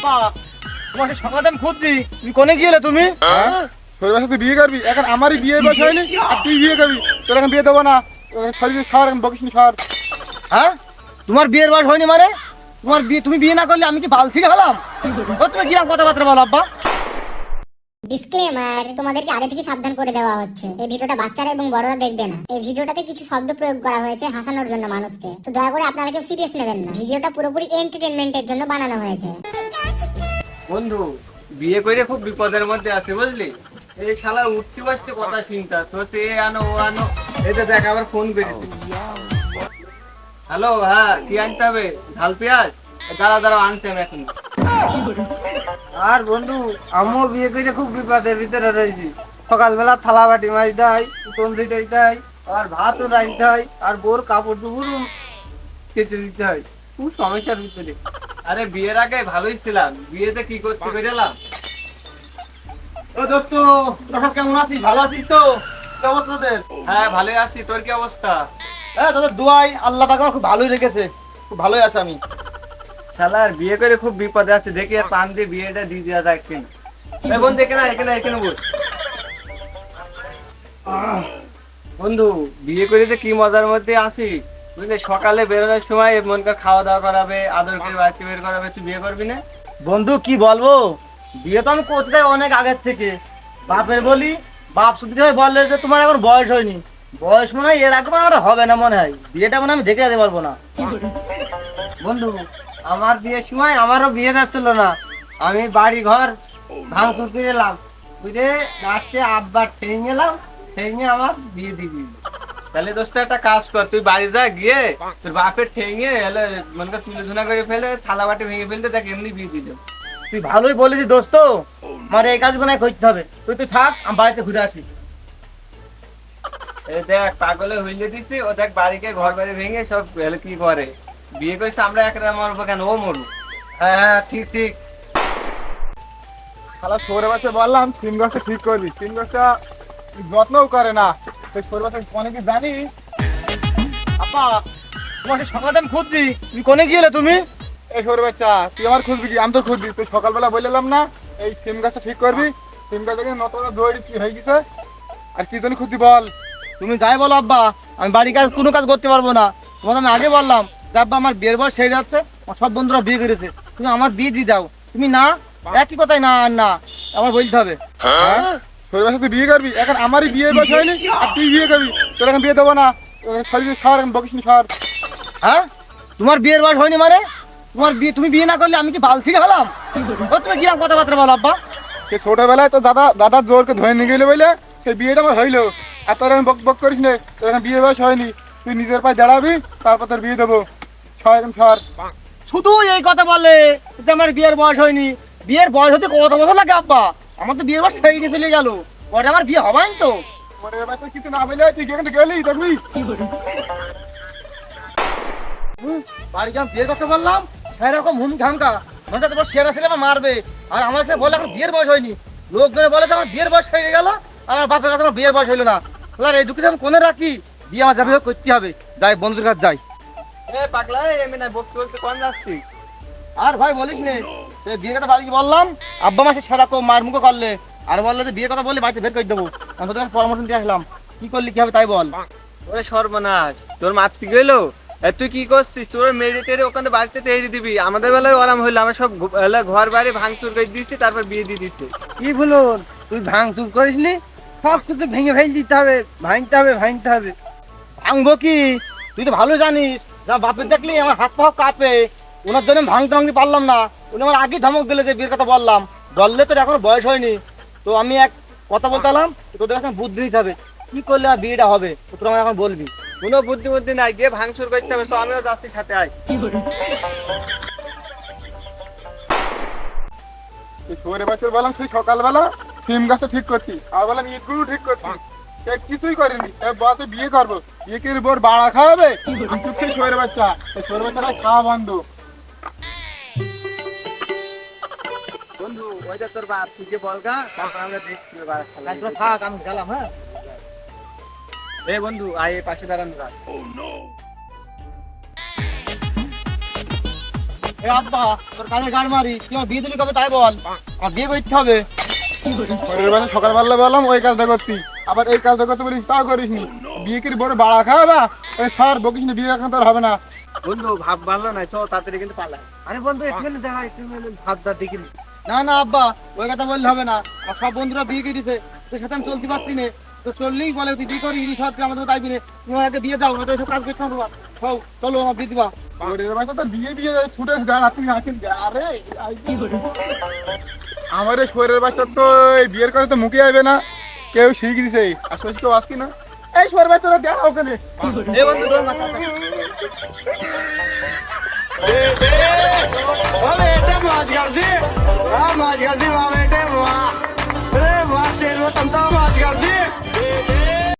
আব্বা তোমাকে সকালে আমি খুঁজছি, তুমি কোনে গিয়েলে তুমি? তোর বাসা তুই বিয়ে করবি? এখন আমারই বিয়ে বয়স হয়নি আর তুই বিয়ে করবি? তোর এখন বিয়ে দেবো না। ছড়িয়ে সর, বকিস নি, সর। হ্যাঁ, তোমার বিয়ের বয়স হয়নি মানে? তোমার বিয়ে, তুমি বিয়ে না করলে আমি কি বাল ছিঁড়ে ফেলাম? ও তুমি কিরকম কথাবার্তা বলো আব্বা? ডিসক্লেমার, তোমাদেরকে আগে থেকে সাবধান করে দেওয়া হচ্ছে। এই ভিডিওটা বাচ্চারা এবং বড়রা দেখবে না। এই ভিডিওটাতে কিছু শব্দ প্রয়োগ করা হয়েছে হাসানোর জন্য মানুষকে, তো দয়া করে আপনারা কেউ সিরিয়াস নেবেন না। ভিডিওটা পুরোপুরি এন্টারটেইনমেন্টের জন্য বানানো হয়েছে। বন্ধু, বিয়ে করে খুব বিপদের মধ্যে আছে বুঝলি। এই শালা উঠতে বসতে কথা চিন্তা তো, এ আনো ও আনো। এই তো দেখ আবার ফোন করেছি। হ্যালো, হ্যাঁ কি আনতে হবে? ঝাল পেঁয়াজ? দাঁড়া দাঁড়াও, আনছি আমি এখন। আর বন্ধু, আমিও বিয়ে করে খুব বিপদের ভিতরে রয়েছি। সকালবেলা থালা বাটি মাজতে হয়, তন্দ্রি টাইতে হয়, আর ভাতও রাঁধতে হয়, আর বোর কাপড় চোপড়ও কেচে দিতে হয়। খুব সমস্যার ভিতরে। আরে বিয়ের আগে ভালোই ছিলাম, বিয়েতে কি করতে বেরোলাম। ও দোস্ত, তোরা কেমন আছিস? ভালো আছিস তো? কি অবস্থা তোদের? হ্যাঁ ভালোই আছি, তোর কি অবস্থা? হ্যাঁ, তোদের দোয়াই আল্লাহ পাক আমার খুব ভালোই রেখেছে, খুব ভালোই আছে আমি। শালার বিয়ে করে খুব বিপদে আছে, দেখি আর পান দিয়ে বিয়েটা দিয়ে দেওয়া যায় কিনা। এই বন্ধু এখানে এখানে এখানে বল। বন্ধু, বিয়ে করে যে কি মজার মধ্যে আছি বুঝলি। সকালে বেরোনোর সময় মনকে খাওয়া দাওয়া করাবে, আদর করে বাড়িতে বের করাবে। তুই বিয়ে করবি না? বন্ধু কি বলবো, বিয়ে তো আমি করতে চাই অনেক আগের থেকে। বাপের বলি, বাপ সুধীর ভাই বললে যে তোমার এখন বয়স হয়নি। বয়স মনে হয় এর আগে আমার হবে না, মনে হয় বিয়েটা মনে হয় আমি দেখে যেতে পারবো না। বন্ধু, আমার বিয়ের সময় আমারও বিয়ে যাচ্ছিল না। আমি বাড়ি ঘর ভাঙচুর করে এলাম, বুঝে লাস্টে আব্বার ঠেঙে এলাম, ঠেঙে আমার বিয়ে দিবি। তাহলে দোস্ত একটা কাজ কর, তুই বাড়ি যা, গিয়ে তোর বাপের ঠেঙে এলে মনকে তুলে ধুনা করে ফেলে, থালা বাটি ভেঙে ফেলতে, দেখ এমনি বিয়ে দিল। তুই ভালোই বলেছিস দোস্ত, আমার এই কাজগুলো করতে হবে। তুই তুই থাক, আমি বাড়িতে ঘুরে আসি। এই দেখ পাগলে হইলে দিছি, ও দেখ বাড়িকে ঘর বাড়ি ভেঙে সব এলে কি করে। বিয়ে করেছে আমরা একটা মরবো কেন, ও মরবো। হ্যাঁ হ্যাঁ, ঠিক ঠিক। শালা সৌরে বাচ্চা বললাম সিম গাছটা ঠিক করবি, সিম গাছটা যত্নও করে না। সেই সৌরে বাচ্চা অনেকে জানিস। আব্বা তোমাকে সকালে আমি খুঁজছি, তুমি কোনে গিয়েলে তুমি? এই সৌরে বাচ্চা, তুই আমার খুঁজবি কি? আমি তো খুঁজবি। তুই সকালবেলা বললাম না এই সিম গাছটা ঠিক করবি, সিম গাছ দেখে নতুন দৌড়ি কি হয়ে গেছে। আর কি জন্য খুঁজছি বল? তুমি যাই বলো আব্বা, আমি বাড়ির কাজ কোনো কাজ করতে পারবো না। তোমাকে আমি আগে বললাম যে আব্বা আমার বিয়ের বয়স সেরে যাচ্ছে, আমার সব বন্ধুরা বিয়ে করেছে, তুমি আমার বিয়ে দিয়ে দাও। তুমি না, একই কথাই না আর না, আমার বলতে হবে। সৌরে বাচ্চা তুই বিয়ে করবি? এখন আমারই বিয়ে বয়স হয়নি আর তুই বিয়ে করবি? তোর এখন বিয়ে দেবো না। ছড়িয়ে সর, বকিস নি, সর। হ্যাঁ, তোমার বিয়ের বয়স হয়নি মানে? তোমার বিয়ে, তুমি বিয়ে না করলে আমি কি বাল ছিঁড়ে ফেলাম? ও তুমি কিরকম কথাবার্তা বলো আব্বা? সে ছোটবেলায় তো দাদার জোরকে ধরে নিয়ে গেলে বলে সেই বিয়েটা আমার হইলো। আর তোর এখন বক বক করিস নে, তোর এখন বিয়ে বয়স হয়নি। তুই নিজের পায়ে দাঁড়াবি, তারপর তোর বিয়ে দেবো। সর এখন সর। শুধু এই কথা বলে যে আমার বিয়ের বয়স হয়নি। বিয়ের বয়স হতে কত বছর লাগে আব্বা? আমার তো বিয়ের বয়স সেরে চলে গেল, ওটা আমার বিয়ে হবাই তো। মনের বাচ্চা কিছু না বলে তুই এখান থেকে গেলি দেখবি। বাড়ি যখন বিয়ের কথা বললাম সেরকম হুম ঝামকা, মানে তোমার সেরা ছেলে আমার মারবে। আর আমার কাছে বলে এখন বিয়ের বয়স হয়নি, লোকজনে বলে যে আমার বিয়ের বয়স সেরে গেল, আর আমার বাপের কাছে আমার বিয়ের বয়স হইলো না। এই দুঃখে আমি কোনে রাখি, বিয়ে আমার যাবে হোক করতে হবে। যাই বন্ধুর কাছে যাই। এ পাগলা, এমনি না বকতে বলতে কোন যাচ্ছি? আর ভাই বলিস নে, বিয়ের কথা বাড়ি গিয়ে বললাম, আব্বা মাসে সেরা মার মুখো করলে, আর বললে যে বিয়ের কথা বললে বাড়িতে বের করে দেবো। আমি তোদের কাছে পরামর্শ দিয়ে আসলাম, কি করলি কি হবে তাই বল। ওরে সর্বনাশ, তোর মাতৃ গেলো। তুই কি করছিস? তোর মেরে টেরে ওখানে বাড়িতে তেড়ে দিবি। আমাদের বেলায় আরাম হইলো, আমরা সব ঘর বাড়ি ভাঙচুর করে দিয়েছি, তারপর বিয়ে দিয়ে দিচ্ছি। কি বলো, তুই ভাঙচুর করিসনি? সব কিছু ভেঙে ফেলে দিতে হবে, ভাঙতে হবে, ভাঙতে হবে। ভাঙবো কি? তুই তো ভালো জানিস, যা বাপের দেখলি আমার হাত পা কাঁপে। ওনার জন্য আমি ভাঙতে পারলাম না। উনি আমার আগে ধমক দিলে যে বিয়ের কথা বললাম, বললে তোর এখনো বয়স হয়নি। তো আমি এক কথা বলতে এলাম, তোদের কাছে বুদ্ধি দিতে হবে, কি করলে আর বিয়েটা হবে, তো তোরা আমাকে এখন বলবি। কোনো বুদ্ধি নাই, গিয়ে ভাঙচুর করতে হবে। তো আমিও যাচ্ছি সাথে, আয়। তুই সৌরে বাচ্চা বললাম তুই সকালবেলা সিম গাছটা ঠিক করতি, আর বললাম ইটগুলো ঠিক করতি, সে কিছুই করেনি। বলতে বিয়ে করবো, বিয়ে করে বোর বাড়া খাওয়াবে। সেই সৌরে বাচ্চা, এই সৌরে বাচ্চাটা খাওয়া বন্ধ। বন্ধু ওইটা তোর বাপ, তুই যে বলগা, তারপর আমরা দেখছি এবার খেলা। তোরা থাক, আমি গেলাম। হ্যাঁ, এ বন্ধু আয়, পাশে দাঁড়ানো রাখ। এ আব্বা তোর কাজে গাড় মারি তুই আমার বিয়ে দিলি কবে তাই বল আমার বিয়ে করতে হবে। পরের বাচ্চা সকালবেলা বললাম ওই কাজটা করতি, আবার এই কাজটা করতে বলিস তাও করিস নি। বিয়ে কি বড় বাড়া খাওয়াবা? ওই ছাড় বকিস না, বিয়ে এখন তোর হবে না। বন্ধু ভাব ভালো না, চল তাড়াতাড়ি কিন্তু পালা। আরে বন্ধু একটু দেখা, একটু ভাত দাঁত দেখিনি। না না আব্বা ওই কথা বললে হবে না, আমার সব বন্ধুরা বিয়ে করে দিছে, তোর সাথে আমি চলতে পারছি না। তো চললেই বলে তুই বিয়ে করি সব আমাদের তাইবি না, তুমি আমাকে বিয়ে দাও, আমাদের সব কাজ করতে হবে। হও চলো আমার বিয়ে দিবা। পরের বাচ্চা তো বিয়ে বিয়ে ছুটে দেন, তুমি আসেন। আরে আমার এই শরীরের বাচ্চা তো এই বিয়ের কথা তো মুখে আসবে না, কেউ শিখে দিছে। আশেপাশে কেউ আসকি না, এই শরীর বাচ্চাটা দেখা ওখানে। এ বন্ধু তোর মাথা মাছ গাছ দি মাছ গাছ দি